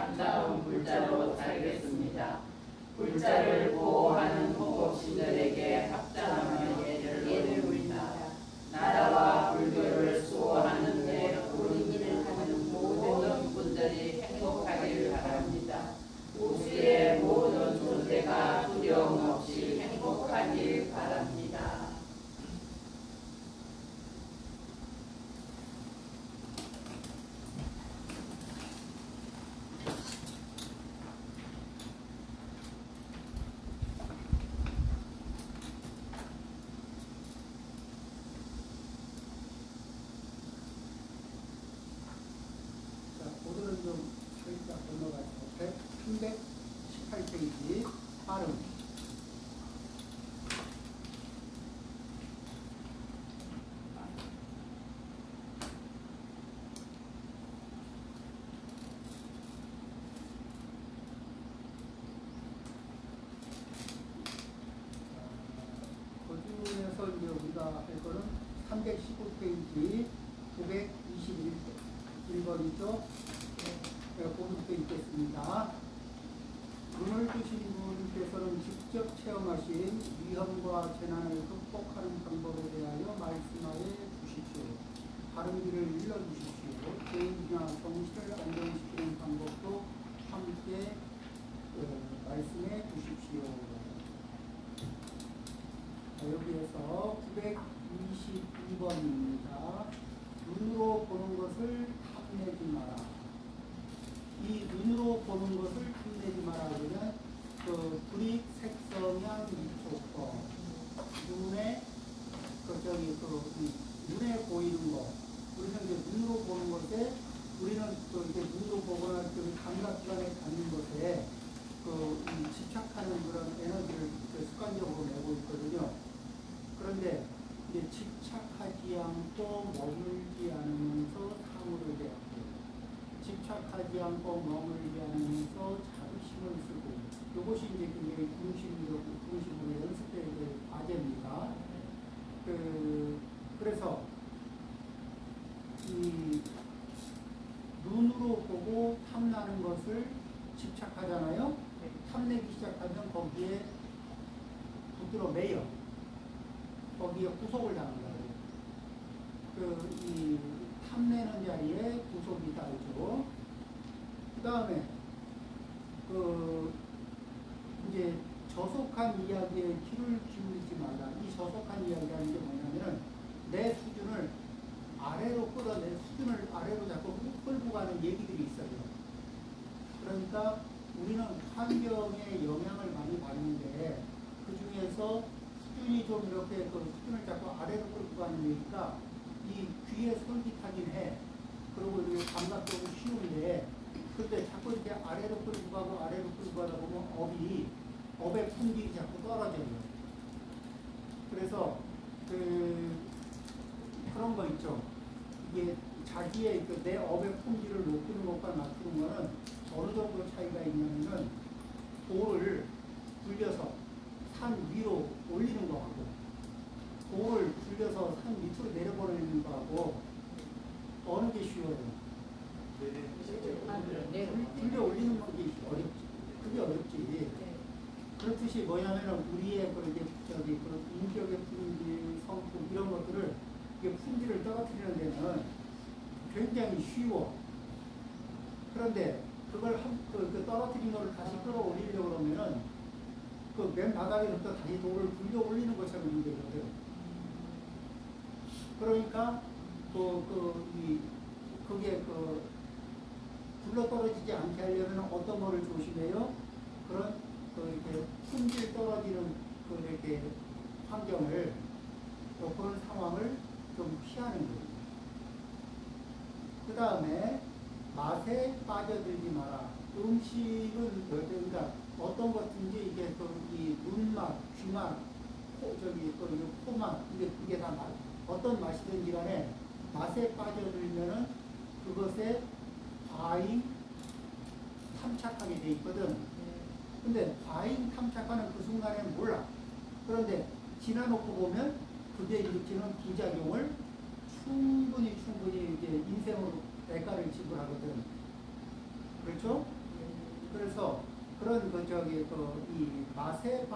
아름다운 불자로 살겠습니다. 불자를 보호하는 호법신들에게 합장하며 예를 올립니다. 나라와 불교를 수호하는 데 옳은 일을 하는 모든 분들이 행복하기를 바랍니다. 우주의 모든 존재가 두려움 없이 행복하길 바랍니다. 오늘은 좀 살짝 넘어가서 318페이지 발음. 그 중에서 이제 우리가 할 거는 319페이지 921번이죠. 거기부터 읽겠습니다. 눈을 뜨신 분께서는 직접 체험하신 위험과 재난을 극복하는 방법에 대하여 말씀하여 주십시오. 바른 길을 일러주십시오. 개인이나 정신을 안정시키는 방법도 함께 말씀해 주십시오. 여기에서 922번입니다. 눈으로 보는 것을 탐내지 마라. 이 눈으로 보는 것을 탐내지 마라 그러면 그 불익 색성향 이촉법 눈에 눈에 보이는 거 우리는 이제 눈으로 보는 것에 우리는 이제 눈으로 보거나 감각기관에 갖는 것에 집착하는 그런 에너지를 습관적으로 내고 있거든요. 그런데 이제 집착하지 않고 머물지 않으면서 사물을 대하고 집착하지 않고 머물지 않으면서 자부심을 쓰고 이것이 이제 굉장히 중심으로 연습해야 될 과제입니다. 그래서 이 눈으로 보고 탐나는 것을 집착하잖아요. 탐내기 시작하면 거기에 붙들어 매여 거기에 구속을 당한다. 이 탐내는 자리에 구속이 따르죠. 그 다음에 이제 저속한 이야기에 귀를 기울이지 말라. 이 저속한 이야기라는 게 뭐냐면은 내 수준을 아래로 끌어내 수준을 아래로 자꾸 끌고 가는 얘기들이 있어요. 그러니까 우리는 환경에 영향을 많이 받는데 그 중에서 수준이 좀 이렇게 수준을 자꾸 아래로 끌고 가는 얘기가 이 귀에 솔깃하긴 해. 그리고 이게 감각적으로 쉬운데 그런데 자꾸 이렇게 아래로 끌고 가고 아래로 끌고 가다 보면 업의 품질이 자꾸 떨어져요. 그래서 그런 거 있죠. 이게 자기의 내 업의 품질을 높이는 것과 낮추는 거는 어느 정도 차이가 있냐면은 돌을 굴려서 산 위로 올리는 거하고 돌을 굴려서 산 밑으로 내려버리는 거하고 어느 게 쉬워요? 굴려 올리는 게 어렵지. 그게 어렵지. 그렇듯이 뭐냐면은 우리의 그런 인격의 품질, 성품 이런 것들을 품질을 떨어뜨리는 데는 굉장히 쉬워. 그런데 그걸 떨어뜨린 거를 다시 끌어올리려고 그러면은 맨 바닥에부터 다시 돌을 굴려 올리는 것처럼 힘들거든. 그러니까 그게 굴러 떨어지지 않게 하려면 어떤 거를 조심해요? 그런 이렇게 품질 떨어지는 이렇게 환경을 그런 상황을 좀 피하는 거예요. 그 다음에 맛에 빠져들지 마라. 음식은 그러니까 어떤 것든지 이게 이 눈맛, 귀맛, 코맛 이게 다 어떤 맛이든지 간에 맛에 빠져들면은 그것에 과잉 탐착하게 돼 있거든. 근데 과잉 탐착하는 그 순간에는 몰라. 그런데 지나놓고 보면 그게 일으키는 부작용을 충분히 이제 인생으로 대가를 지불하거든. 그렇죠? 그런 이 맛에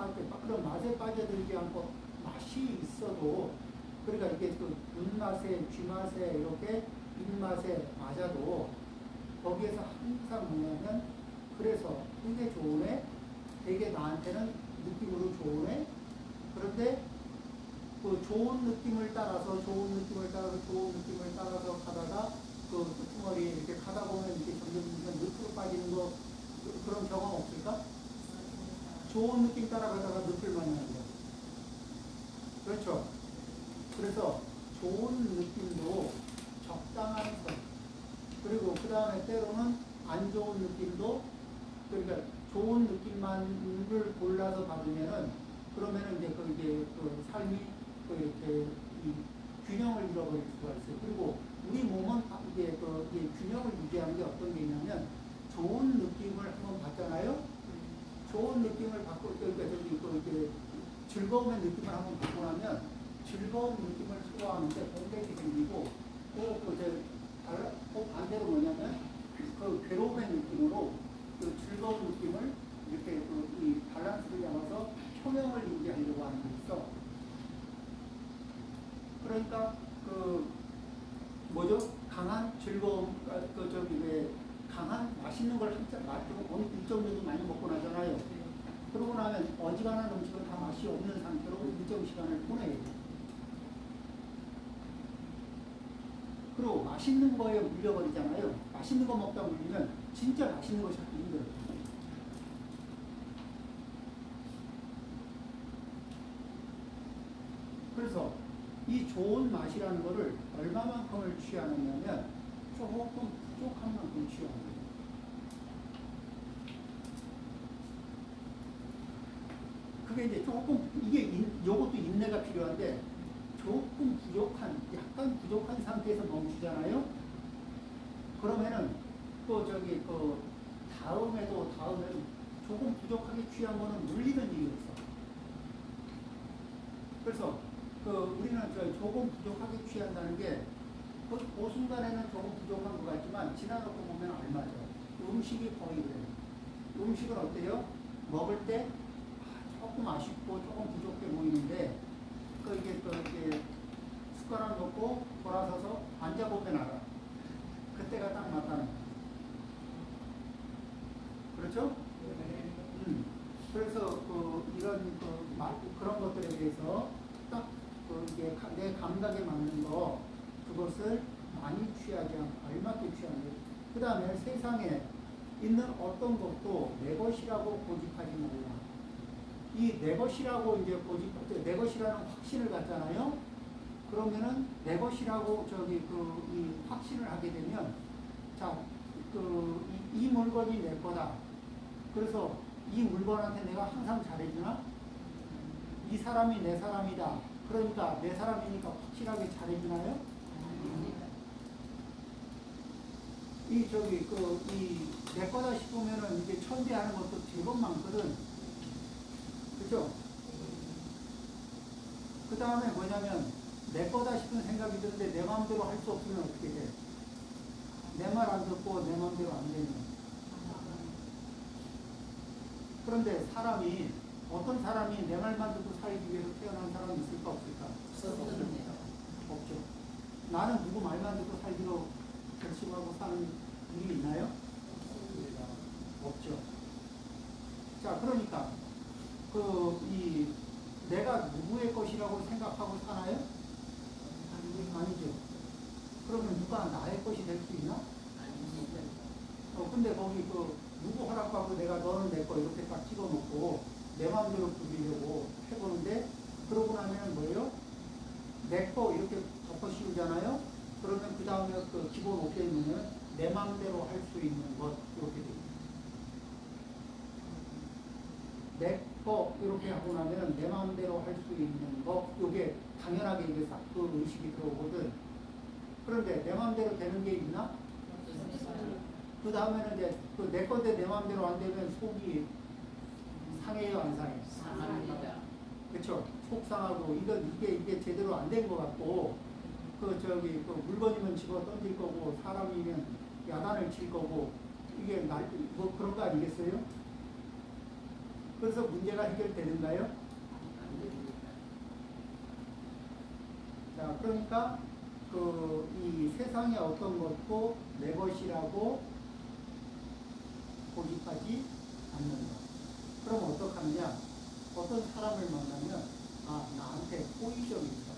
그런 맛에 빠져들지 않고 맛이 있어도 그러니까 이게 또 눈맛에 쥐맛에 이렇게 입맛에 맞아도 거기에서 항상 뭐냐면 그래서 되게 좋으네 되게 나한테는 느낌으로 좋으네 그런데 그 좋은 느낌을 따라서 가다가 그 끄트머리에 이렇게 가다 보면 이렇게 점점 늪으로 빠지는 거 그런 경험 없을까? 좋은 느낌 따라가다가 늪을 만나는 거. 그렇죠? 그래서 좋은 느낌도 적당한 선. 그리고 그 다음에 때로는 안 좋은 느낌도 그러니까 좋은 느낌만을 골라서 받으면은 그러면은 이제 그 삶이 이렇게 이 균형을 잃어버릴 수가 있어요. 그리고 우리 몸은 이게 이 균형을 유지하는 게 어떤 게 있냐면 좋은 느낌을 한번 받잖아요. 좋은 느낌을 받고 그러니까 이게 즐거움의 느낌을 한번 받고 나면 즐거운 느낌을 소화하는데 공백이 생기고 또 반대로 뭐냐면 그 괴로움의 느낌으로 그 즐거운 느낌을 이렇게 이 밸런스를 잡아서 평형을 유지하려고 하는 게 있어. 그러니까 강한 즐거움 왜 강한 맛있는 걸 한잔 어느 일정 정도 많이 먹고 나잖아요. 그러고 나면 어지간한 음식은 다 맛이 없는 상태로 일정 시간을 보내야 돼. 그리고 맛있는 거에 물려버리잖아요. 맛있는 거 먹다 물리면 진짜 맛있는 거 찾기 힘들어요. 그래서 이 좋은 맛이라는 거를 얼마만큼을 취하느냐면 조금 부족한 만큼 취하는 거예요. 그게 이제 요것도 인내가 필요한데 약간 부족한 상태에서 멈추잖아요. 그러면은 다음에는 조금 부족하게 취한 거는 물리는 일이 없어. 그래서 우리는 조금 부족하게 취한다는 게 그 순간에는 조금 부족한 것 같지만 지나가고 보면 알맞아. 음식이 거의 그래요. 음식은 어때요? 먹을 때 조금 아쉽고 조금 부족해 보이는데 이게 숟가락 놓고 돌아서서 앉아보면 알아. 그때가 딱 맞다는 거야. 그렇죠? 그래서 이런 그런 것들에 대해서 딱 이게 내 감각에 맞는 거 그것을 많이 취하지 않고 알맞게 취하는 거예요. 그 다음에 세상에 있는 어떤 것도 내 것이라고 고집하지 말라. 이 내 것이라고 내 것이라는 확신을 갖잖아요. 그러면은 내 것이라고 이 확신을 하게 되면 이 물건이 내 거다. 그래서 이 물건한테 내가 항상 잘해주나? 이 사람이 내 사람이다. 그러니까 내 사람이니까 확실하게 잘해주나요? 내 거다 싶으면은 이게 천대하는 것도 제법 많거든. 그죠? 그 다음에 뭐냐면, 내 거다 싶은 생각이 드는데 내 마음대로 할 수 없으면 어떻게 돼? 내 말 안 듣고 내 마음대로 안 되면. 그런데 어떤 사람이 내 말만 듣고 살기 위해서 태어난 사람이 있을까 없을까? 없죠. 나는 누구 말만 듣고 살기로 결심하고 사는 일이 있나요? 없죠. 자, 그러니까 내가 누구의 것이라고 생각하고 사나요? 아니죠. 그러면 누가 나의 것이 될 수 있나? 근데 거기 누구 허락받고 내가 너는 내 거 이렇게 딱 찍어놓고 내 마음대로 부리려고 해보는데 그러고 나면 뭐예요? 내 거 이렇게 덮어씌우잖아요. 그러면 그 다음에 기본 오케이는 내 마음대로 할 수 있는 것 이렇게 됩니다. 내 거 이렇게 하고 나면 내 마음대로 할 수 있는 것 이게 당연하게 이게 싹 의식이 들어오거든. 그런데 내 마음대로 되는 게 있나? 그 다음에는 이제 내 건데 내 마음대로 안 되면 속이 상해요, 안 상해요? 상합니다. 그렇죠. 속 상하고 이게 제대로 안 된 것 같고 물건이면 집어 던질 거고 사람이면 야단을 칠 거고 이게 그런 거 아니겠어요? 그래서 문제가 해결되는가요? 안 됩니다. 자, 그러니까 이 세상의 어떤 것도 내 것이라고 고집하지 않는다. 그럼 어떡하느냐? 어떤 사람을 만나면 나한테 호의적이다.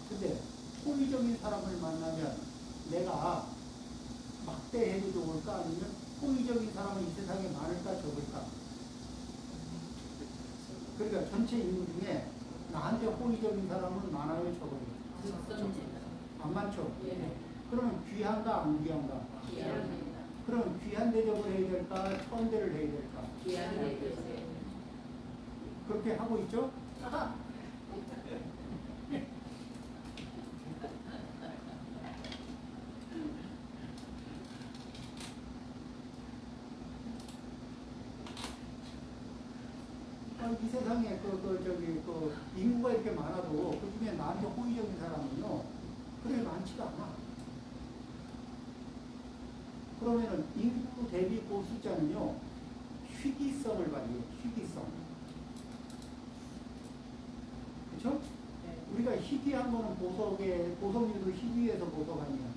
근데 호의적인 사람을 만나면 내가 막대해도 좋을까? 아니면 호의적인 사람은 이 세상에 많을까 적을까? 그러니까 전체 인구 중에 나한테 호의적인 사람은 많아요, 적어요? 적습니다. 안 많죠? 예. 그러면 귀한가 안 귀한가? 귀합니다. 그럼 귀한 대접을 해야 될까? 천대를 해야 될까? 귀하게 되세요. 그렇게 하고 있죠? 이 세상에 인구가 이렇게 많아도 그 중에 나한테 호의적인 사람은요, 그래 많지가 않아. 그러면은 인구 대비 그 숫자는요, 희귀성을 발휘해요. 희귀성. 그렇죠? 네. 우리가 희귀한 거는 보석류도 희귀해서 보석 아니야.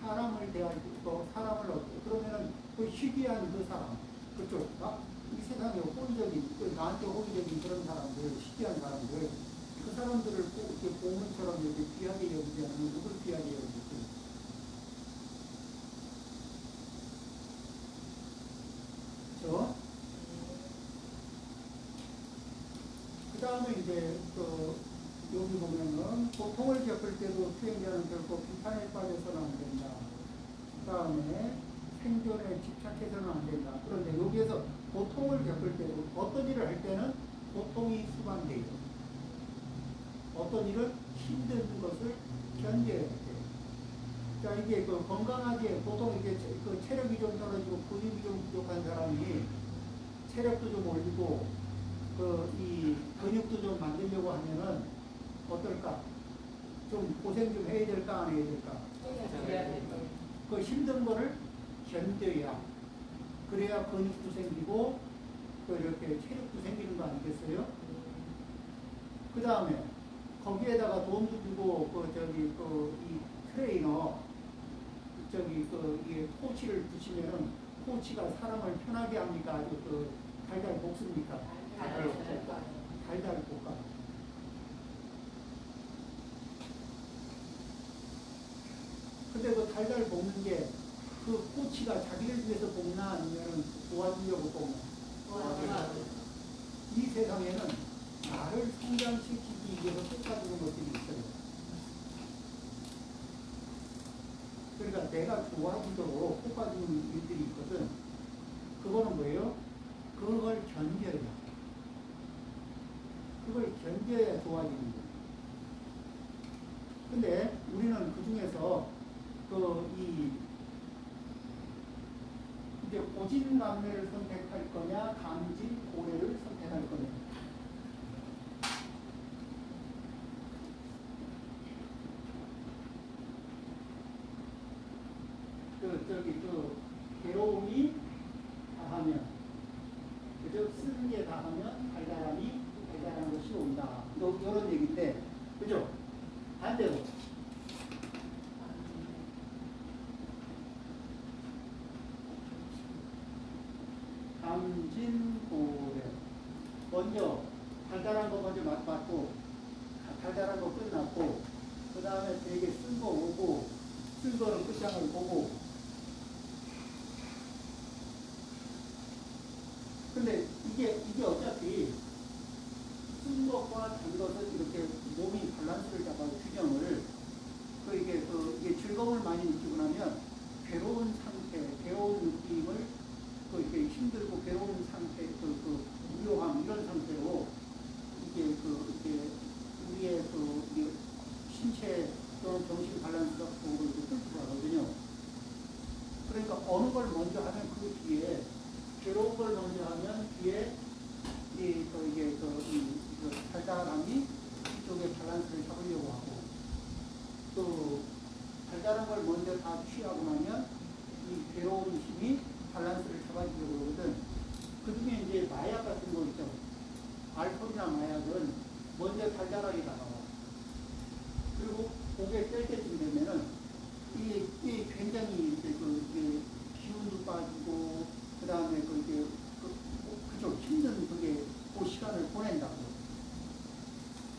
사람을 대할 때, 그러면은 그 희귀한 그 사람, 그렇죠? 이 세상에 호의적인, 나한테 호의적인 그런 사람들, 희귀한 사람들, 그 사람들을 꼭 이렇게 보물처럼 이렇게 귀하게 여기지 않으면 누굴 귀하게 여기지? 그렇죠? 그 다음에 이제 여기 보면은 고통을 겪을 때도 수행자는 결코 비판에 빠져서는 안 된다. 그 다음에 생존에 집착해서는 안 된다. 그런데 여기에서 고통을 겪을 때도 어떤 일을 할 때는 고통이 수반돼요. 어떤 일은 힘든 것을 견뎌야 돼요. 자, 이게 건강하게 보통 이게 체력이 좀 떨어지고 근육이 좀 부족한 사람이 체력도 좀 올리고 이 근육도 좀 만들려고 하면은 어떨까? 좀 고생 좀 해야 될까 안 해야 될까? 해야 됩니다. 그 힘든 거를 견뎌야 그래야 근육도 생기고 이렇게 체력도 생기는 거 아니겠어요? 그 다음에 거기에다가 돈도 주고 이 트레이너 이게 코치를 붙이면은 코치가 사람을 편하게 합니까? 아주 달달 볶습니까? 달달 볶아. 근데 그 달달 볶는 게 그 코치가 자기를 위해서 볶나 아니면 도와주려고 볶나? 이 세상에는 나를 성장시키기 위해서 볶아주는 것들이 있어요. 그러니까 내가 좋아지도록 볶아주는 일들이 있거든. 그거는 뭐예요? 그걸 견뎌야. 그걸 견뎌야 좋아지는 거예요. 근데 우리는 그 중에서 이제 고진감래를 선택할 거냐, 감진고래를 선택할 거냐. 괴로움이 다하면, 그죠? 쓰는 게 다하면 달달한 것이 온다. 이런 얘기인데, 그죠? 반대로. 감진고래. 먼저 달달한 거 먼저 맛봤고, 달달한 거 끝났고, 그 다음에 되게 쓴 거 오고, 쓴 거는 끝장을 보고. 근데 이게 어차피 쓴 것과 단 것은 이렇게 몸이 밸런스를 잡아서 균형을, 이게 즐거움을 많이 느끼고 나면 괴로운 상태, 괴로운 느낌을 이렇게 힘들고 괴로운 상태, 무료함 이런 상태로 이게 우리의 이게 신체 또는 정신 밸런스가 그걸 끌고 가거든요. 그러니까 어느 걸 먼저 하면 그 뒤에 괴로운 걸 먼저 하면 뒤에 달달함이 이쪽에 밸런스를 잡으려고 하고, 또 달달한 걸 먼저 다 취하고 나면 이 괴로운 마약 같은 거 있죠. 알코올이나 마약은 먼저 달달하게 다가와. 그리고 고개 뗄 때쯤 되면은 이게 굉장히 이제 이게 기운도 빠지고 그 다음에 그죠 힘든 그 시간을 보낸다고.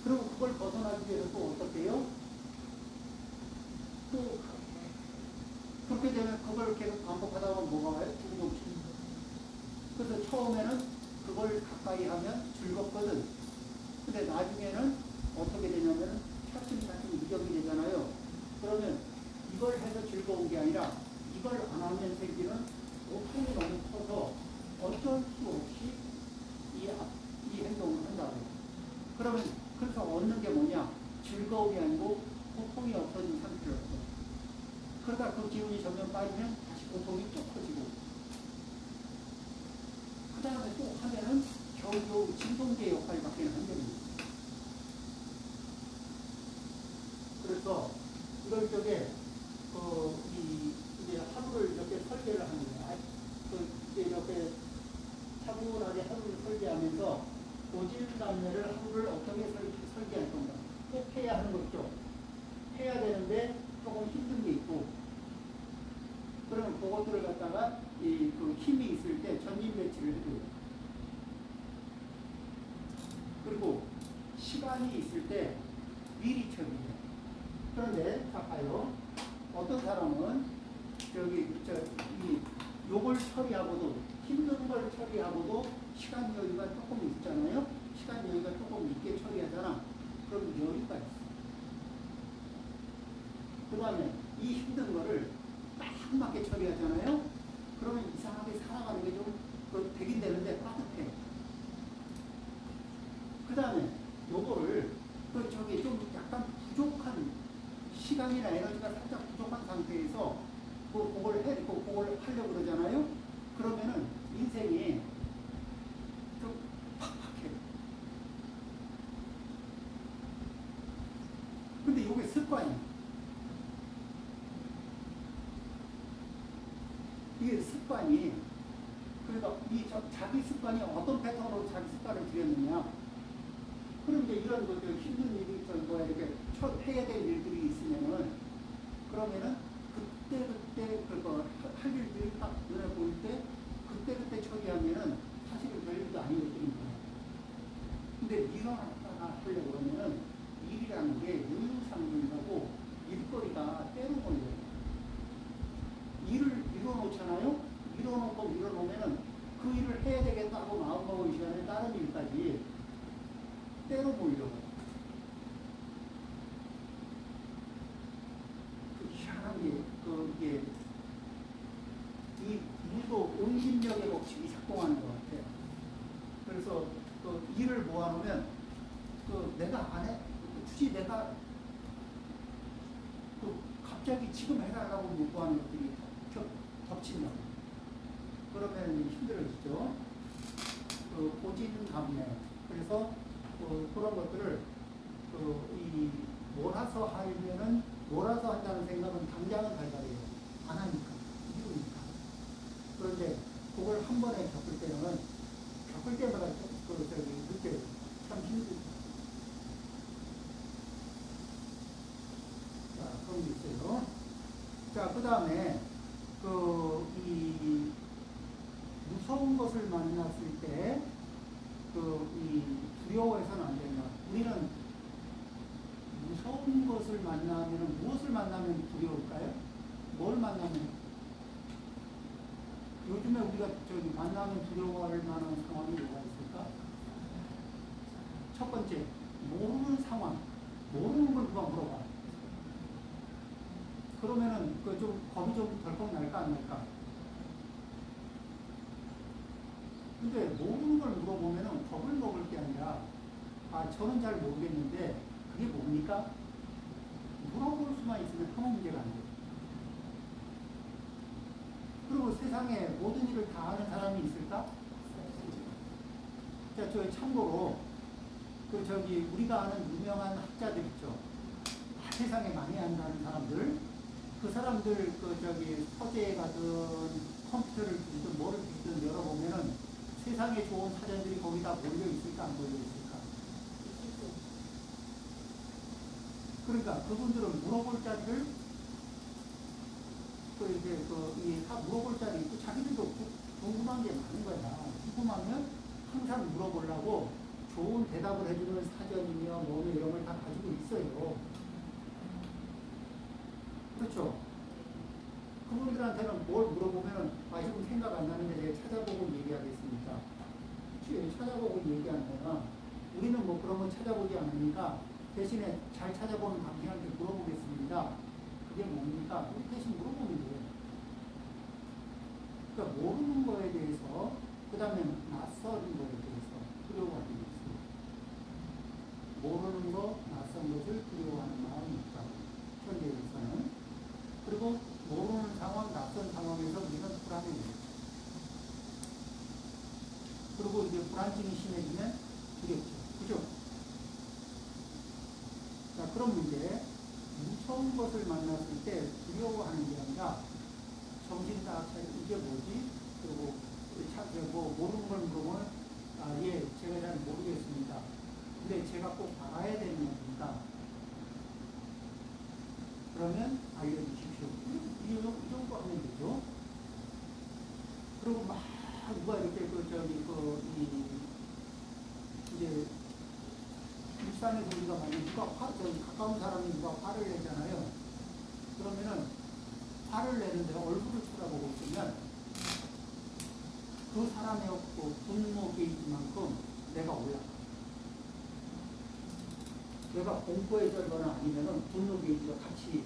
그리고 그걸 벗어나기 위해서 또 어떻게 해요? 또 그렇게 되면 그걸 계속 반복하다 보면 뭐가 와요? 중독심. 그래서 처음에는 그걸 가까이 하면 즐겁거든. 근데 나중에는 어떻게 되냐면 차츰차츰 이격이 되잖아요. 그러면 이걸 해서 즐거운 게 아니라 이걸 안 하면 생기는 고통이 너무 커서 어쩔 수 없이 이 행동을 한다고. 그러면 그래서 얻는 게 뭐냐? 즐거움이 아니고 고통이 없어진 상태였어. 그러다 그 기운이 점점 빠지면 다시 고통이 쭉 커지고 그 다음에 또 하면은 겨우겨우 진동제 역할밖에 안 됩니다. 그래서 이럴 적에 이제 하루를 이렇게 설계를 하는 거야. 이제 이렇게 차분하게 하루를 설계하면서 고진단매를 하루를 어떻게 설계할 건가. 꼭 해야 하는 거 있죠. 해야 되는데 조금 힘든 게 있고, 그러면 그것들을 갖다가 그 힘이 있을 때 전진 배치를 해줘요. 그리고 시간이 있을 때 미리 처리해요. 그런데 자 봐요. 어떤 사람은 요걸 처리하고도 힘든 걸 처리하고도 시간 여유가 조금 있잖아요. 시간 여유가 조금 있게 처리하잖아. 그럼 여유가 있어. 그 다음에 이 힘든 거를 딱 맞게 처리하잖아요. 그러면 이상하게 살아가는 게 좀 백인되는데 빠듯해. 그 다음에 요거를 좀 약간 부족한 시간이나 에너지가 살짝 부족한 상태에서 그걸 하려고 그러잖아요. 그러면은 인생이 좀 팍팍해. 근데 요게 습관이야. 이게 습관이, 그러니까 자기 습관이 어떤 패턴으로 자기 습관을 들였느냐. 그럼 이제 이런 것들 힘든 일이 이렇게 해야 될 일들이 있으면은, 그러면은 그때 할 일들이 딱 눈에 보일 때 그때 처리하면은 사실은 별일도 아니거든요. 근데 일어났다가 하려고 그러면은 일이라는 게 유유상종이라고 일거리가 때로 몰려요. 일을 밀어놓잖아요? 밀어놓으면은 그 일을 해야 되겠다고 마음먹은 시간에 다른 일까지 때로 몰려요. 희한한 게, 이게, 이 일도 응집력의 법칙이 작동하는 것 같아요. 그래서 일을 모아놓으면 내가 안 해? 굳이 내가 갑자기 지금 해라라고 요구하는 것들이 덮친다고. 그러면 힘들어지죠. 고진감래. 그래서 그런 것들을 몰아서 한다는 생각은 당장은 달달해요. 안 하니까. 이유니까. 그런데 그걸 한 번에 겪을 때마다 느껴요. 참 힘들죠. 자, 그런 게 있어요. 자, 그 다음에, 이 무서운 것을 만났을 때, 두려워해서는 안 된다. 우리는 무서운 것을 만나면, 무엇을 만나면 두려울까요? 뭘 만나면? 요즘에 우리가 만나면 두려워할 만한 상황이 뭐가 있을까? 첫 번째, 모르는 상황. 모르는 걸 누가 물어봐. 그러면은 겁이 좀 덜컥 날까 안 날까? 근데 모르는 걸 물어보면은 겁을 먹을 게 아니라, 저는 잘 모르겠는데 그게 뭡니까? 물어볼 수만 있으면 아무 문제가 안 돼요. 그리고 세상에 모든 일을 다 아는 사람이 있을까? 자, 참고로 우리가 아는 유명한 학자들 있죠. 세상에 많이 안다는 사람들, 그 사람들 서재에 가든 컴퓨터를 뒤든 뭐를 뒤든 열어보면은 세상 세상에 좋은 사전들이 거기다 몰려 있을까 안 몰려 있을까? 그러니까 그분들은 물어볼 자리를 다 물어볼 자리 있고 자기들도 궁금한 게 많은 거야. 궁금하면 항상 물어보려고 좋은 대답을 해주는 사전이며 뭐 이런 걸 다 가지고 있어요. 그렇죠? 그분들한테는 뭘 물어보면은 지금 생각 안 나는데 제가 찾아보고 얘기하겠습니다. 찾아보고 얘기하는 거나 우리는 뭐 그런 건 찾아보지 않으니까 대신에 잘 찾아보는 당신한테 물어보겠습니다. 그게 뭡니까? 우리 대신 물어보면 돼요. 그러니까 모르는 거에 대해서 그 다음에 낯선 거에 대해서 두려워하는 게 있어요. 모르는 거, 낯선 것을 두려워하는 마음이 있다고 현대에서는. 그리고 모르는 상황, 낯선 상황에서 우리는 불안해져요. 그리고 이제 불안증이 심해지면 두렵죠. 그죠? 자, 그럼 이제 무서운 것을 만났을 때 두려워하는 게 아니라 정신 다 차리고 이게 뭐지? 그리고 뭐 모르는 걸 물어보면 예, 제가 잘 모르겠습니다. 근데 제가 꼭 알아야 되는 겁니다. 그러면 알려주십시오. 이 정도 하면 되죠. 그리고 막 누가 이렇게 이제 일상에서 우리가 만약 가까운 사람이 누가 화를 내잖아요. 그러면은 화를 내는데 얼굴을 쳐다보고 있으면 그 사람의 분노 게이지만큼 내가 올라가. 내가 공포에 들거나 아니면은 분노 게이지가 같이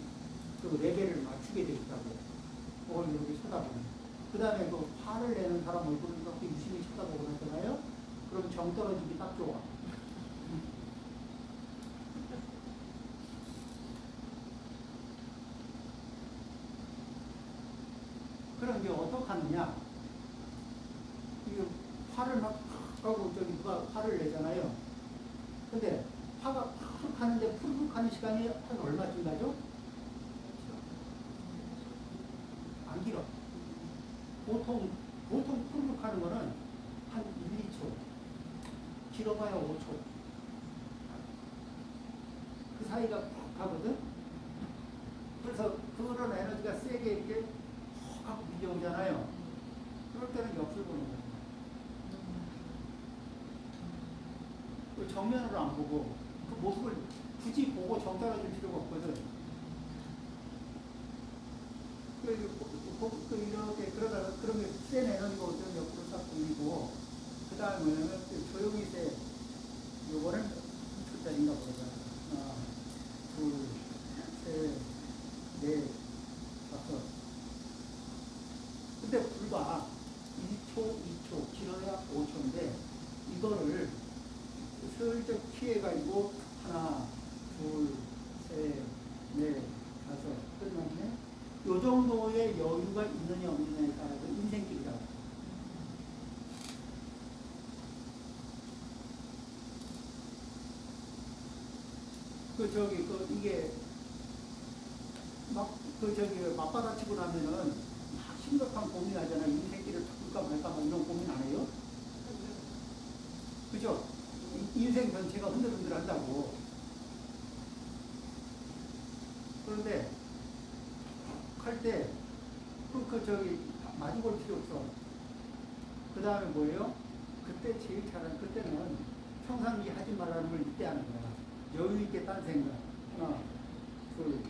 그 레벨을 맞추게 돼 있다고. 그걸 이렇게 쳐다보는. 그 다음에 그 화를 내는 사람 얼굴을 이렇게 유심히 쳐다보고 하잖아요. 그럼 정 떨어지기 딱 좋아. 그럼 이제 어떻게 하느냐? 이게 화를 막 하고 누가 화를 내잖아요. 근데 화가 팍 하는데 푸르륵 하는 시간이 한 얼마쯤 가죠? 안 길어. 보통 푸르륵 하는 거는 한 1, 2초. 길어봐야 5초. 그 사이가 팍 가거든? 그래서 그런 에너지가 세게 이렇게 하고 밀려오잖아요. 그럴 때는 옆을 보는 거예요. 정면으로 안 보고 그 모습을 굳이 보고 정 떨어질 필요가 없거든. 이렇게 그러다가 그러면 센 에너지가 어떤 옆으로 싹 돌리고 그 다음에 뭐냐면 조용히 세 요거는 1초짜리인가 보다. 하나, 둘, 셋, 넷, 다섯. 근데 불과 1초, 2초, 길어야 5초인데 이거를 슬쩍 피해가지고 하나, 둘, 셋, 넷, 다섯 끝났네. 요 정도의 여유가 있느냐 없느냐에 따라서 인생길이라고. 이게 맞받아치고 나면은 막 심각한 고민하잖아. 인생길을 바꿀까 말까 막 이런 고민 안 해요? 그죠? 인생 전체가 흔들흔들 한다고. 그런데 할 때 많이 볼 필요 없어. 그 다음에 뭐예요? 그때 제일 잘하는 그때는 평상시 하지 말라는 걸 이때 하는 거야. 여유 있게 딴 생각. 하나, 둘,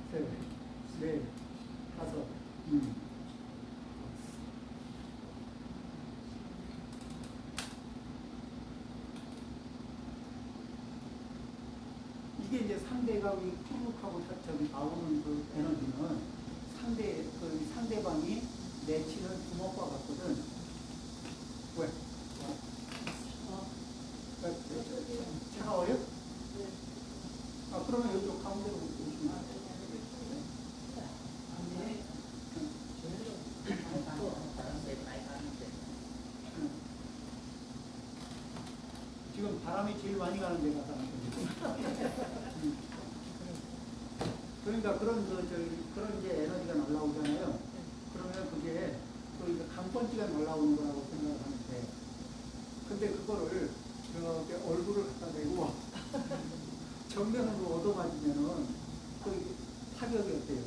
셋, 넷, 다섯. 이게 이제 상대가 푸르륵하고 나오는 그 에너지는 상대방이 내치는 주먹과 같거든. 왜? 차가워요? 네. 그러면 이쪽 가운데로 오시면 지금 바람이 제일 많이 가는 데가 그러니까 그런 이제 에너지가 날라오잖아요. 그러면 그게 또 이제 강펀지가 날라오는 거라고 생각을 하면 돼. 근데 그거를 이렇게 얼굴을 갖다 대고 정면으로 얻어맞으면은 그 타격이 어때요?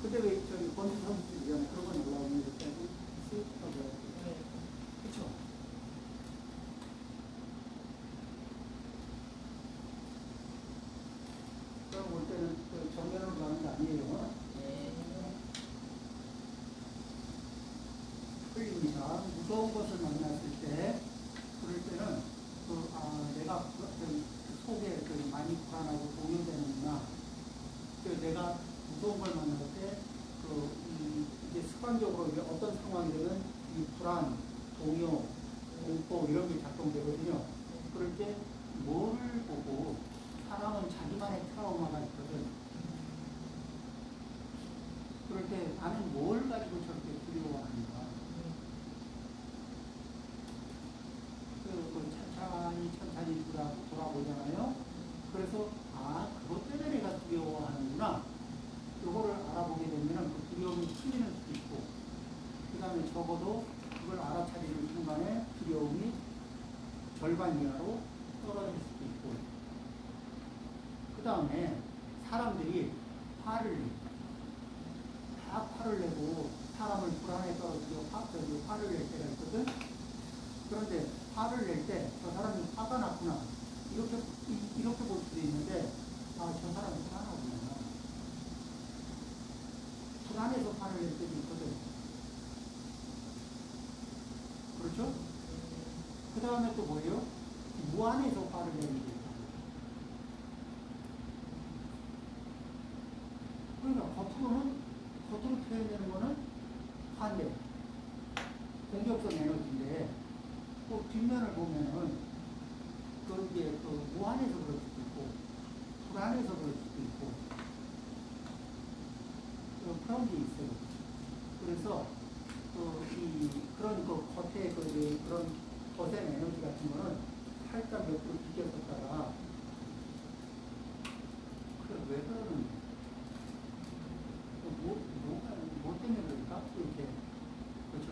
근데 왜 저기 권투 선수들이잖아요. 그런 건 올라오면 이렇게 하고 쓱 하고 그쵸? 그럼 볼 때는 그 정면으로 가는 게 아니에요. 흘립니다. 무서운 것을 만났을 때 그럴 때는 내가 그 속에 많이 불안하고 동요되는구나. 내가 무서운 걸 만날 때 이제 습관적으로 이제 어떤 상황이든 이 불안, 동요, 공포 이런 게 작동되거든요. 그럴 때 뭐를 보고 사람은 자기만의 트라우마가 있거든. 그럴 때 나는 뭘 가지고 저렇게 두려워하는가. 천천히 돌아보잖아요. 그래서 그것 때문에 내가 두려워하는구나. 그거를 알아보게 되면 그 두려움이 풀리는 수도 있고, 그 다음에 적어도 그걸 알아차리는 순간에 두려움이 절반 이하로 떨어질 수도 있고, 그 다음에 사람들이 화를 내고 사람을 불안에 떨어뜨려 화를 낼 때가 있거든. 그런데 화를 낼 때 저 사람이 화가 났구나 이렇게 볼 수도 있는데 저 사람이 불안하구나. 불안해서 화를 낼 때도 있거든. 그렇죠? 그 다음에 또 뭐예요? 무안해서 화를 내는 게 있다. 그러니까 겉으로 표현되는 거는 화인데 공격성 에너지인데 또 뒷면을 보면은 그게 무안해서 그럴 수도 있고 불안해서 그럴 수도 있고 그런 게 있어요. 그래서 그런 겉에 그런 거센 에너지 같은 거는 살짝 옆으로 비껴섰다가 왜 그러는 뭐 때문에 그럴까? 이렇게 그렇죠.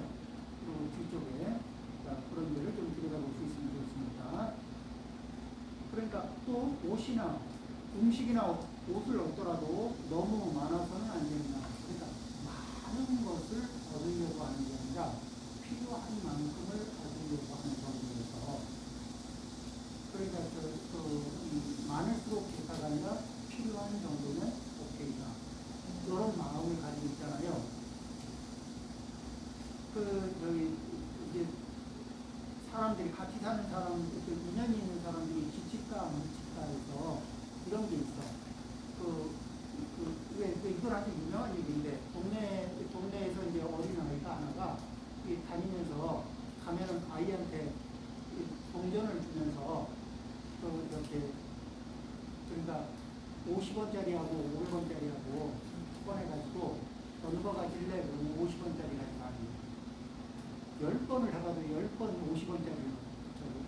그리고 뒤쪽에 그런 일을 좀 들여다볼 수 있으면 좋습니다. 그러니까 또 옷이나 음식이나 옷을 얻더라도 너무 많아서는 안 된다. 그러니까 많은 것을 얻으려고 하는 게 아니라 필요한 만큼을 얻으려고 하는 정도에서 그러니까 많을수록 좋다가 아니라 필요한 정도면 오케이다. 이런 마음을 가지고 있잖아요. 이제 사람들이 같이 사는 사람, 인연이 있는 사람들이 지칠까 무칠까 해서 이런 게 있어. 왜 이건 아주 유명한 얘기인데, 동네에서 이제 어린아이가 하나가 다니면서 가면은 아이한테 동전을 주면서 이렇게 그러니까 50원짜리하고 500원짜리하고 꺼내가지고 어느 거 가질래? 그러면 50원짜리 가져가니 10번을 해봐도 10번 50원짜리로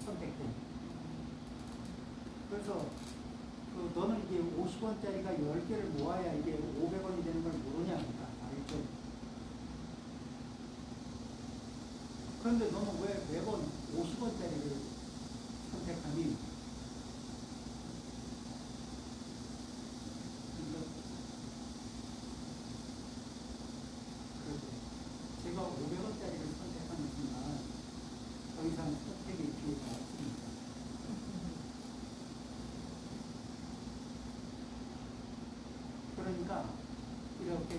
선택돼. 그래서 너는 이게 50원짜리가 10개를 모아야 이게 500원이 되는 걸 모르냐니까. 알죠? 그런데 너는 왜 매번 50원짜리를 선택하니? 제가 500원짜리를 선택하는 순간 더 이상 선택의 기회가 없습니다. 그러니까 이렇게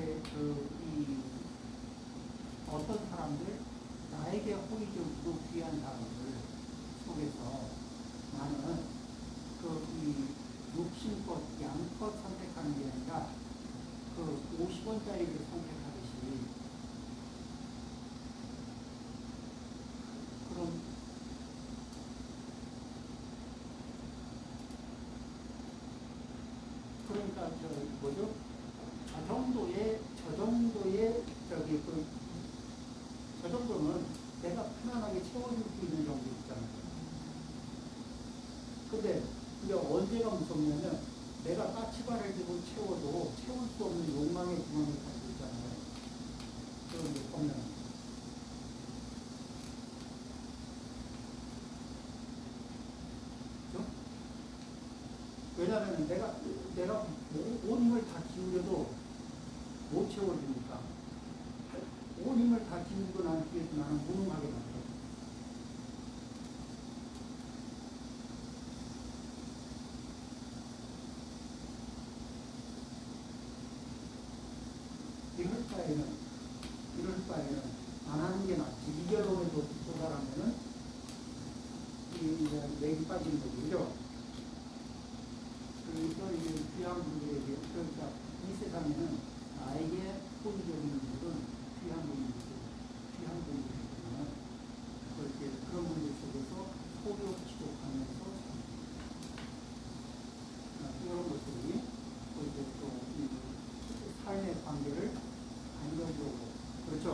어떤 사람들 나에게 호의적이고 귀한 사람들 속에서 나는 육신껏 양껏 선택하는 게 아니라 50원짜리를 선택하듯이 그러니까 저 정도는 내가 편안하게 채워줄 수 있는 정도 있잖아요. 근데 이제 언제가 무섭냐면 내가 까치발을 들고 채워도 채울 수 없는 욕망의 구멍을 가지고 있잖아요. 그런 게 보면 왜냐하면 내가 온 힘을 다 기울여도 못 채워주니까. 온 힘을 다 기울이고 난 뒤에 나는 무능하게 만들어. 이럴 바에는 안 하는 게 낫지. 이 결론에 도달하면은 이제 맥이 빠지는 거죠. 그죠? 그래서 이제 귀한 분들에게, 그러니까 이 세상에는 나에게 호의적인 분들은 귀한 분들이고, 귀한 분들이지만, 그렇게 그런 분들 속에서 소욕 지속하면서 이런 것들이 이제 또 삶의 관계를 안정적으로, 그렇죠?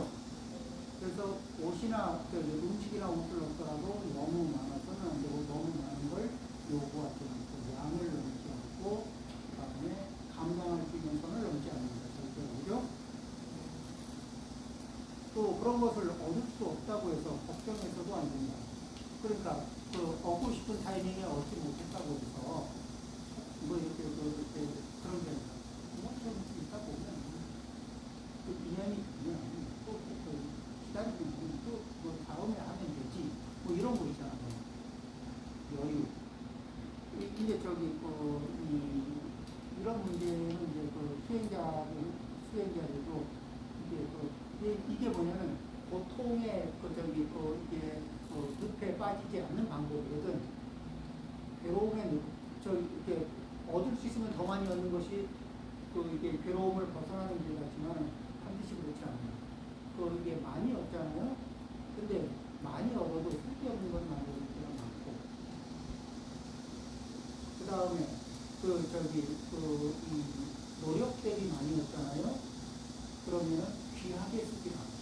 그래서 옷이나 음식이나 옷을 넣더라도 너무 많아서는 안 되고, 너무 많은 걸 요구하지 않고, 양을 넘지 않고, 그 다음에 감당할 수 있는 선을 넘지 않는다. 절대로. 또 그런 것을 얻을 수 없다고 해서 걱정해서도 안 된다. 그러니까 얻고 싶은 타이밍에 얻지 못했다고 해서 뭐 이렇게 그런 게 뭐좀 있다 보면 인연이 되면 또 기다리면 또뭐 다음에 하면 되지. 뭐 이런 거 있잖아요. 여유. 이제 이런 문제는 이제 수행자들도 이게 뭐냐면 고통의 이게 늪에 빠지지 않는 방법이거든. 괴로움에 이렇게 얻을 수 있으면 더 많이 얻는 것이 이게 괴로움을 벗어나는 길 같지만 반드시 그렇지 않아요. 이게 많이 얻잖아요. 근데 많이 얻어도 쓸데없는 건 많이 얻을 때가 많고. 그 다음에 이 노력 대비 많이 얻잖아요. 그러면 귀하게 쓰지 않아요.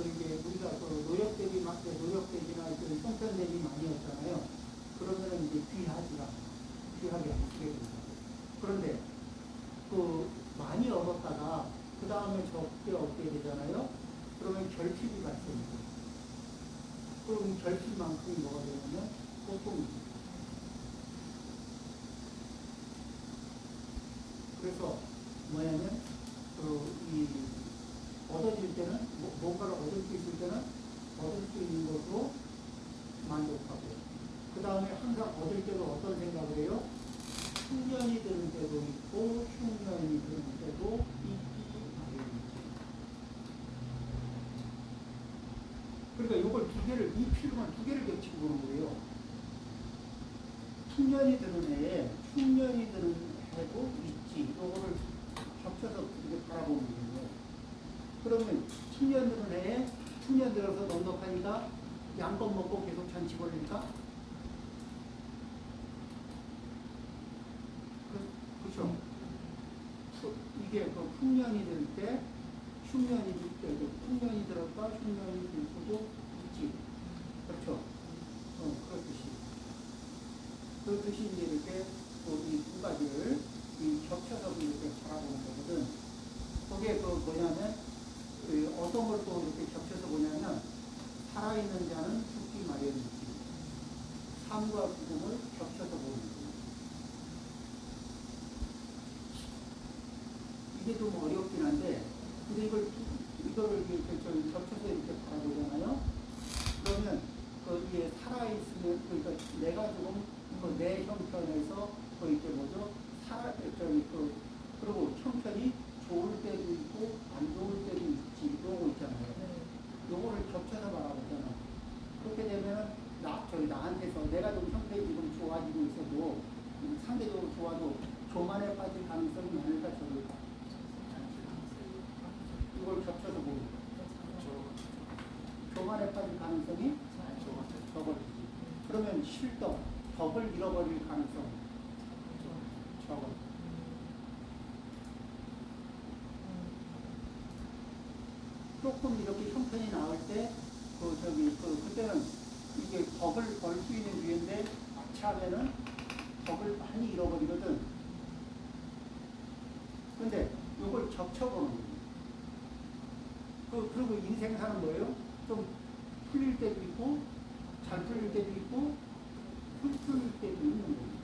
이게 우리가 노력 대비나 형편 대비 많이 얻잖아요. 그러면은 이제 귀하게 안 쓰게 된다. 그런데 많이 얻었다가 그 다음에 적게 얻게 되잖아요. 그러면 결핍이 발생해요. 그럼 결핍만큼이 뭐가 되냐면 고통입니다. 그래서 뭐냐면 얻어질 때는 뭔가를 얻을 수 있을 때는 얻을 수 있는 것으로 만족하고, 그 다음에 항상 얻을 때도 어떤 생각을 해요? 흉년이 드는 때도 있고 흉년이 드는 때도 있기 마련이지. 그러니까 이걸 이 필요만 두 개를 겹치고 보는 거예요. 흉년이 드는 해에 흉년이 드는 해도 있지. 이거를 겹쳐서 이렇게 바라보는 거예요. 그러면 흉년 드는 해에 흉년 들어서 넉넉하니까 양껏 먹고 계속 잔치 벌리니까 그렇죠. 이게 흉년이 들 때 흉년이 들었다 흉년이 들 수도 있지. 그렇죠. 그렇듯이 이제 이렇게 이 두 가지를 겹쳐서 이렇게 바라보는 거거든. 거기에 뭐냐면 어떤 걸 또 이렇게 겹쳐서 보냐면 살아있는 자는 죽기 마련이지. 삶과 죽음을 겹쳐서 보는 거예요. 이게 좀 어렵긴 한데, 근데 이거를 이렇게 겹쳐서 이렇게 바라보잖아요. 그러면 거기에 살아있으면, 그러니까 내가 조금 내 형편에서 이렇게 그리고 형편이 좋을 때도 있고 안 좋을 때도 있지. 이런 거 있잖아요. 요거를 겹쳐서 바라보잖아. 그렇게 되면 나한테서 내가 좀 형편이 지금 좋아지고 있어도 상대적으로 좋아도 교만에 빠질 가능성이 많을까 적을까? 이걸 겹쳐서 보는 거예요. 교만에 빠질 가능성이 적어지지. 그러면 덕을 잃어버릴 가능성 적어. 조금 이렇게 형편이 나올 때, 그때는 이게 덕을 벌 수 있는 기회인데, 마취하면은 덕을 많이 잃어버리거든. 근데 이걸 겹쳐보는 거예요. 그리고 인생 사는 거예요. 좀 풀릴 때도 있고, 잘 풀릴 때도 있고 풀릴 때도 있는 거예요.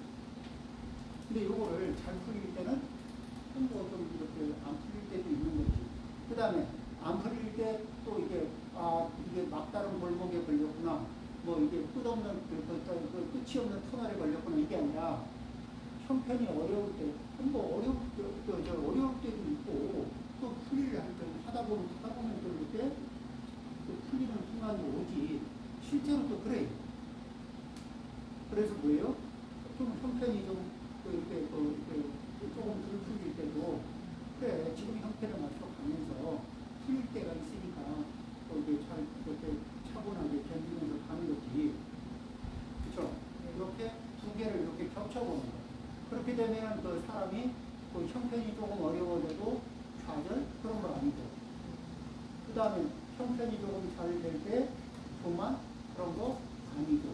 근데 요거를 잘 풀릴 때는 좀 이렇게 안 풀릴 때도 있는 거지. 그 다음에 안 풀릴 때 또 이게 이게 막다른 골목에 걸렸구나. 뭐 이게 끝없는 끝이 없는 터널에 걸렸구나. 이게 아니라 형편이 어려울 때, 뭐 어려울 때도 있고 또 풀리를 하다 보면 또 이렇게 또 풀리는 순간이 오지. 실제로 또 그래요. 그래서 뭐예요? 좀 형편이 좀 이렇게 조금 덜 풀릴 때도 그래 지금 형편에 맞춰 가면서 풀릴 때가 있으니까 또 이게 잘 이렇게 차분하게 견디면서 가는 거지. 그렇죠? 이렇게 두 개를 이렇게 겹쳐보는 거. 그렇게 되면 그 사람이 그 형편이 조금 어려워져도 좌절 그런 거 아니고. 그 다음에 형편이 조금 잘 될 때 교만 그런 거 아니고.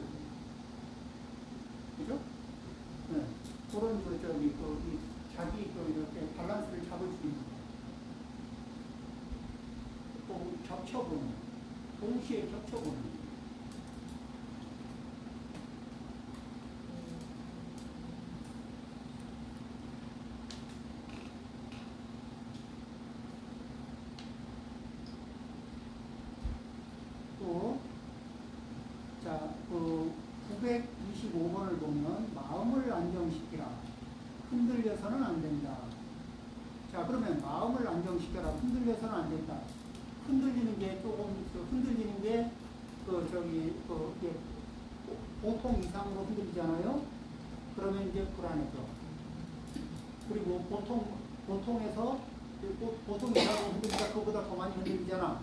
그죠? 네. 그런 자기 이렇게 밸런스를 잡을 수 있는 거. 또 겹쳐보는 거. 동시에 겹쳐보는 거. 또, 자, 925번을 보면 마음을 안정시키라. 흔들려서는 안 된다. 자, 그러면 마음을 안정시켜라. 흔들려서는 안 된다. 흔들리는 게 흔들리는 게 이게 보통 이상으로 흔들리잖아요. 그러면 이제 불안해져. 그리고 보통에서 보통 이상으로 흔들리다 그보다 더 많이 흔들리잖아.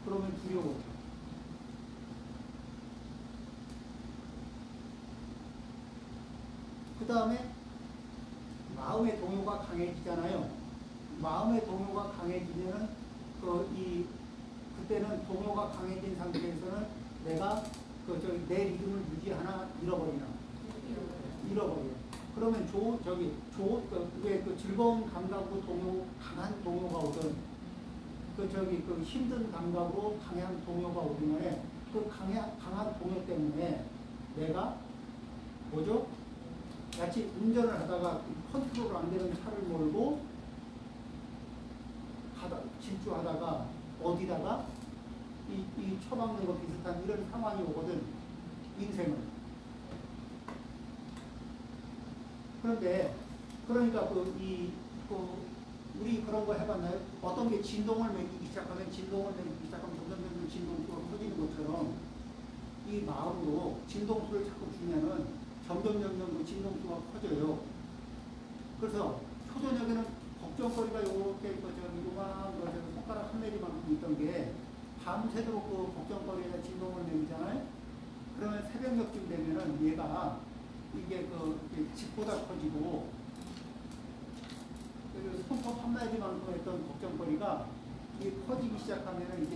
그러면 두려워져. 그 다음에 마음의 동요가 강해지잖아요. 마음의 동요가 강해지면은 그때는 동요가 강해진 상태에서는 내가 내 리듬을 유지하나 잃어버리나 잃어버려. 그러면 즐거운 감각으로 강한 동요가 오든 힘든 감각으로 강한 동요가 오든 강한 동요 때문에 내가 뭐죠? 마치 운전을 하다가 컨트롤 안 되는 차를 몰고 질주하다가 어디다가 이 처박는 거 비슷한 이런 상황이 오거든. 인생은. 그런데 그러니까 우리 그런 거 해봤나요? 어떤 게 진동을 매기기 시작하면 점점 진동수가 커지는 것처럼 이 마음으로 진동수를 자꾸 주면은 점점 그 진동수가 커져요. 그래서 초저녁에는 걱정거리가 이렇게 요만한 손가락 한 마디만큼 있던 게 밤새도록 그 걱정거리에다 진동을 내리잖아요. 그러면 새벽녘쯤 되면은 얘가 이게 집보다 커지고 손톱 한 마디만큼 했던 걱정거리가 이게 커지기 시작하면은 이제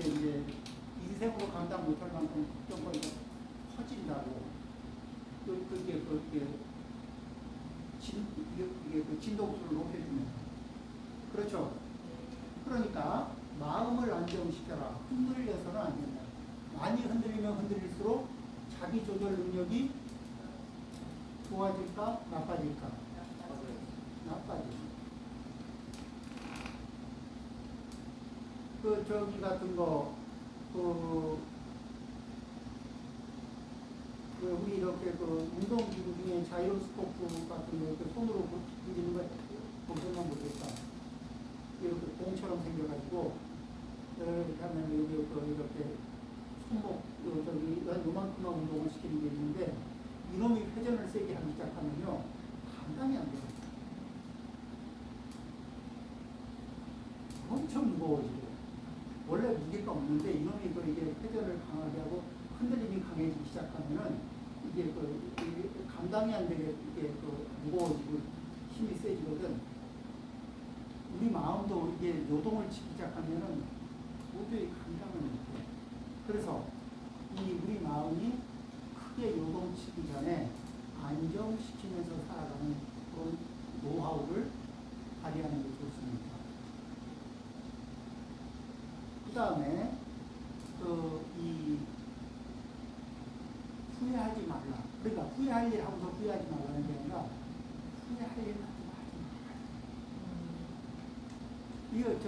인생으로 감당 못할 만큼 걱정거리가 커진다고. 그게 진동수를 높여주면. 그렇죠? 그러니까 마음을 안정시켜라. 흔들려서는 안 된다. 많이 흔들리면 흔들릴수록 자기 조절 능력이 좋아질까? 나빠질까? 나빠지죠. 저기 같은 거, 우리 이렇게 운동기구 중에 자이로스코프 같은 거 이렇게 손으로 움직이는 거 보셨나 모르겠다. 이렇게 공처럼 생겨가지고, 이렇게 하면 이렇게 손목, 요만큼만 운동을 시키는 게 있는데, 이놈이 회전을 세게 하기 시작하면요, 감당이 안 돼요. 엄청 무거워지고, 원래 무게가 없는데, 이놈이 이게 회전을 강하게 하고, 흔들림이 강해지기 시작하면은, 이게 감당이 안 되게 이게 무거워지고, 힘이 세지거든. 우리 마음도 이게 요동을 치기 시작하면은, 도저히 감당을 못해. 그래서, 우리 마음이 크게 요동치기 전에 안정시키면서 살아가는 그런 노하우를 발휘하는 게 좋습니다. 그 다음에 후회하지 말라. 그러니까 후회할 일 하고서 후회하지 말라는 게 아니라 후회할 일 하지 말라. 이거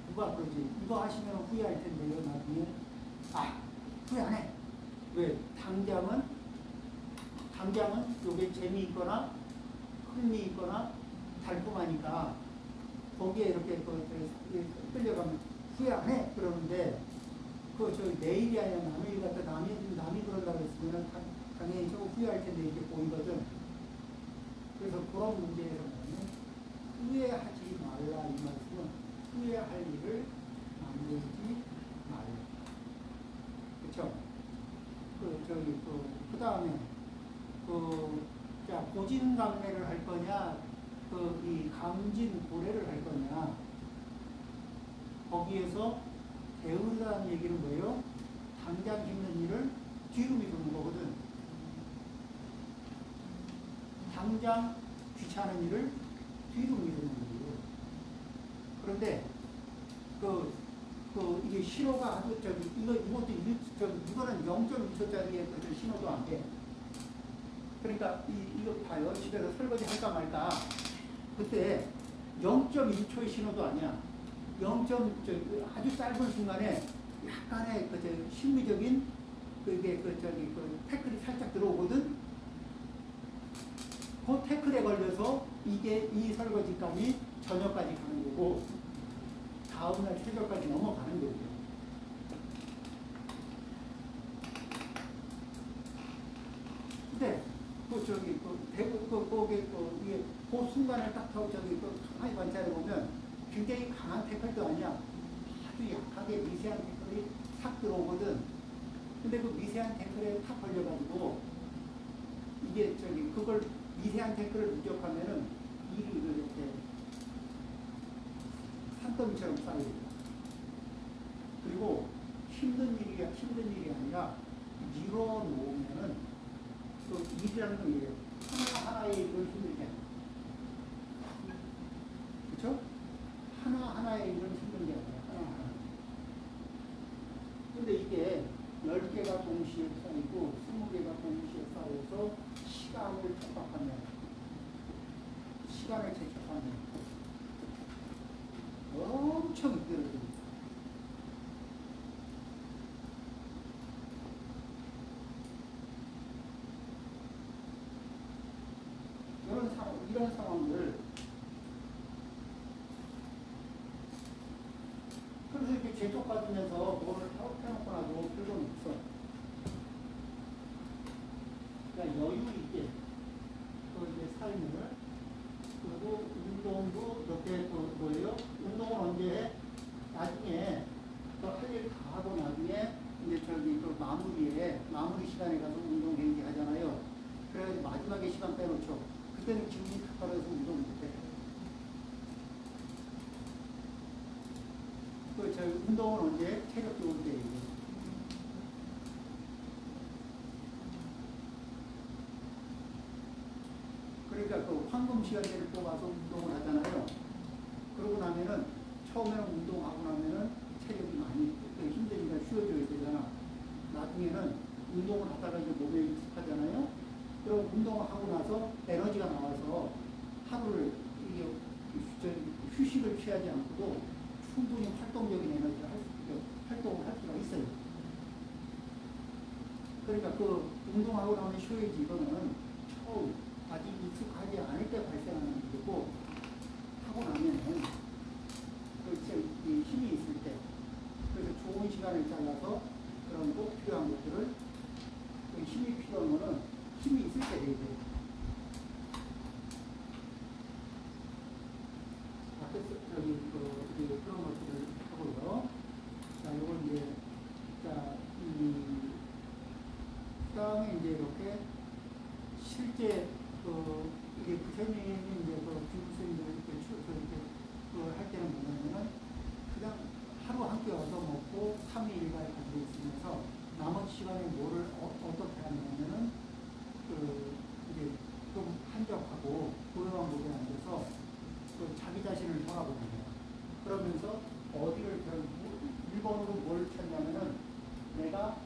누가 그러지? 이거 하시면 후회할 텐데요. 나중에 후회 안 해. 왜? 당장은 요게 재미있거나 흥미있거나 달콤하니까 거기에 이렇게 끌려가면 후회 안 해. 그러는데 내일이 아니라 남의 같아 남이 그런다고 했으면 당연히 저거 후회할 텐데 이렇게 보이거든. 그래서 그런 문제에서는 후회하지 말라 이 말씀은 후회할 일을 만들지 말라. 그쵸? 그 다음에 자, 고진감래를 할 거냐, 이 감진고래를 할 거냐, 거기에서 게으르다는 얘기는 뭐예요? 당장 힘든 일을 뒤로 미루는 거거든. 당장 귀찮은 일을 뒤로 미루는 거예요. 그런데, 이게 신호가 아주, 이거는 0.1초짜리의 신호도 안 돼. 그러니까, 이거 봐요. 집에서 설거지 할까 말까. 그때 0.1초의 신호도 아니야. 아주 짧은 순간에 약간의 심리적인 태클이 살짝 들어오거든. 그 태클에 걸려서 이 설거지감이 저녁까지 가는 거고 다음날 새벽까지 넘어가는 거고요. 근데 그 순간을 딱 타고 가만히 관찰해 보면 굉장히 강한 태클도 아니야. 아주 약하게 미세한 태클이 탁 들어오거든. 근데 그 미세한 태클에 탁 걸려가지고 이게 그걸 미세한 태클을 누적하면은 일이 이렇게 산더미처럼 쌓여요. 그리고 힘든 일이 아니라 밀어놓으면은 일이라는 건 이래요. 하나하나의 일을 힘들게 해요. 그쵸? 하나하나의 일은 힘든 게 아니라 하나하나. 근데 이게 10개가 동시에 쌓이고 20개가 동시에 쌓여서 시간을 재촉하면 엄청 힘들어집니다. 이런 상황들 그래서 이렇게 재촉받으면서 뭐를 해놓고 나도 필요는 없어. 그러니까 여유 있게 이제 삶을 그리고 운동도 이렇게 뭐예요? 운동은 언제 해? 나중에 할 일 다 하고 나중에 이제 마무리 시간에 가서 운동 경기 하잖아요. 그래서 마지막에 시간 빼놓죠. 그때는 기분이 급하면서 운동 못해. 운동은 언제? 체력 좋을 때예요. 그러니까 황금 시간대를 뽑아서 운동을 하잖아요. 그러고 나면은 처음에는 운동하고 나면은 체력이 많이 힘드니까 쉬어줘야 되잖아. 나중에는 운동을 하다가 이제 몸에 익숙하잖아요. 그럼 운동하고 나서 에너지가 나와서 하루를 휴식을 취하지 않고도 충분히 활동적인 에너지를 활동을 할 수가 있어요. 그러니까 운동하고 나면 쉬어야지. 이거는 처음 아직 익숙하지 않을 때 발생하는 일이고 하고 나면은 힘이 있을 때 그래서 좋은 시간을 잘라서 그런 꼭 필요한 것들을 힘이 필요한 거는 힘이 있을 때 해야 돼요. 그런 것들을 하고요. 자, 요걸 이제, 그다음에 이제 이렇게 실제 이게 부처님이 이제 중국스님들 이렇게 할 때는 뭐냐면은 그냥 하루 한 끼 얻어 먹고 3일 일과를 가지고 있으면서 나머지 시간에 뭐를 어떻게 하냐면은 이제 좀 한적하고 고요한 곳에 앉아서 자기 자신을 돌아보는 거예요. 그러면서 어디를 일본으로 뭘 찾냐면은 내가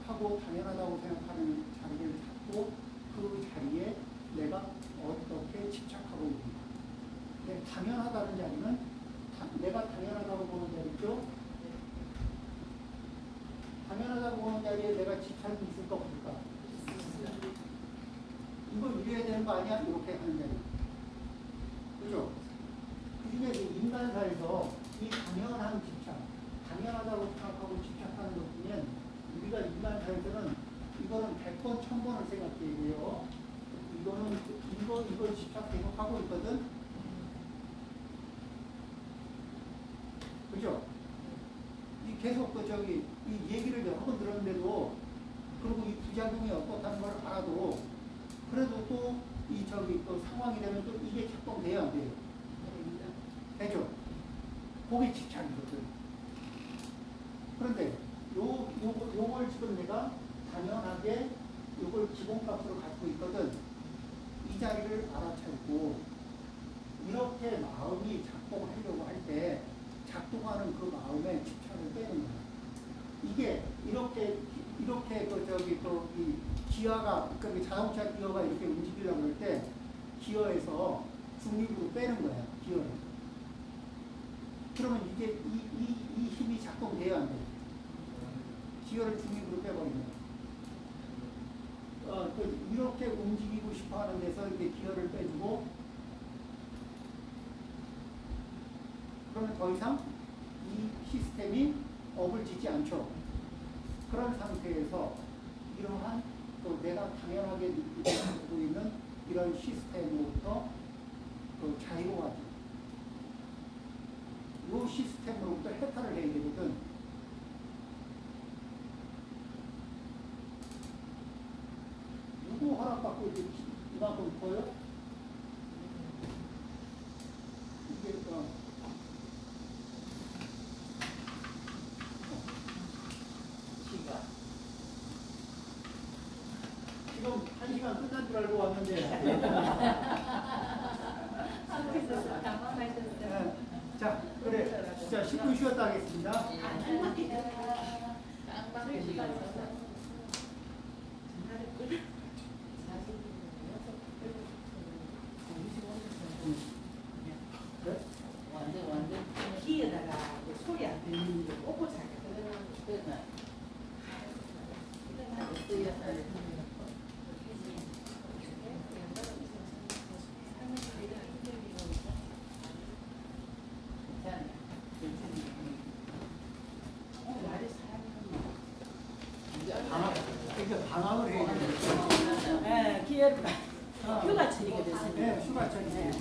착하고 당연하다고 생각하는 자리를 잡고 그 자리에 내가 어떻게 집착하고 있는가. 근데 당연하다는 자리는 내가 당연하다고 보는 자리죠. 당연하다고 보는 자리에 내가 집착이 있을까 없을까? 이거 이래야 되는 거 아니야? 이렇게 하는 자리. 그죠? 그 중에 인간사에서 이 당연한 집착, 당연하다고 생각하고 집착하는 것 중에 우리가 인간사에서는 이거는 100번, 1000번을 생각해야 돼요. 이거는 이거 집착 계속 하고 있거든. 그죠? 이 계속 이 얘기를 여러 번 들었는데도 그리고 이 부작용이 어떻다는 걸 알아도 그래도 또 또 상황이 되면 또 이게 작동돼야 안 돼요. 되죠? 그게 집착이거든. 그런데 요걸 지금 내가 당연하게 요걸 기본값으로 갖고 있거든. 이 자리를 알아차리고 이렇게 마음이 작동하려고 할 때 작동하는 그 마음에 집착을 빼는 거야. 이게 이렇게 이 기어가 그러니까 자동차 기어가 이렇게 움직이려고 할 때 기어에서 중립으로 빼는 거야. 기어를. 그러면 이게 이 힘이 작동돼야 안 돼. 기어를 중립으로 빼버리는 거야. 이렇게 움직이고 싶어 하는 데서 이제 기어를 빼주고 그러면 더 이상 이 시스템이 업을 짓지 않죠. 그런 상태에서 이러한 또 내가 당연하게 느끼고 있는 이런 시스템으로부터 자유화죠. 이 시스템으로부터 해탈을 해야 되거든. 누구 허락받고 이렇게 이만큼 커요? 이게 지금 1시간 끝난 줄 알고 왔는데. 자, 그래. 자, 10분 쉬었다 하겠습니다. 네? 완전 귀에다가 소리 안 들리는 게 꽂고 자게. 방학을 해야 되는데. 네, 기회가 휴가 처리가 됐습니다. 네, 휴가 처리세요.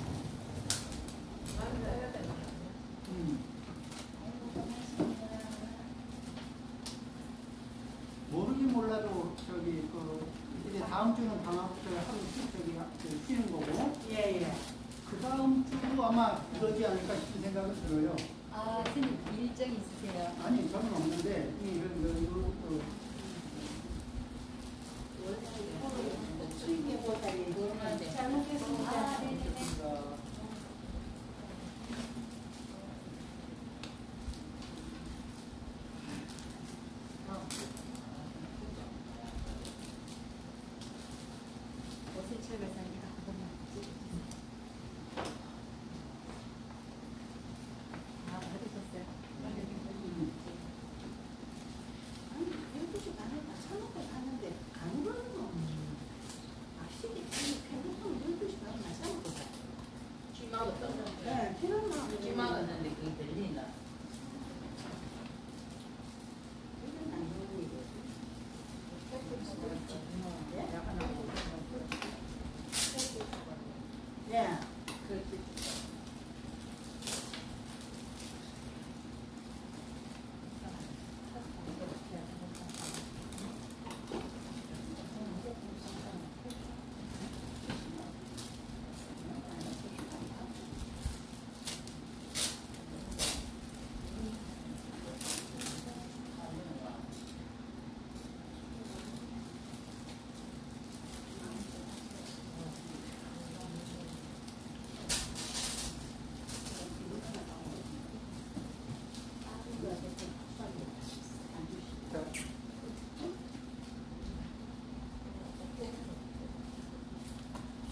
모르긴 몰라도 이제 다음 주는 방학 하루 쉬는 거고. 예. 그 다음 주도 아마 이러지 않을까 싶은 생각은 들어요. 아, 선생님 일정 있으세요? 아니 저는 없는데 잘 먹겠습니다. 아, 네네네. 오세철 배사님가 한 번만 찍어주세요. 아, 받으셨어요? 아니, 12시 반에 다 사놓고 갔는데 아무런 아시겠지? 배고프면 12시 반에 다 사놓고 가. 귀 막았다고? 네, 필요한 마음에 귀 막았는데 그게 들리나? 이건 안 좋은 일이지. 네? 예.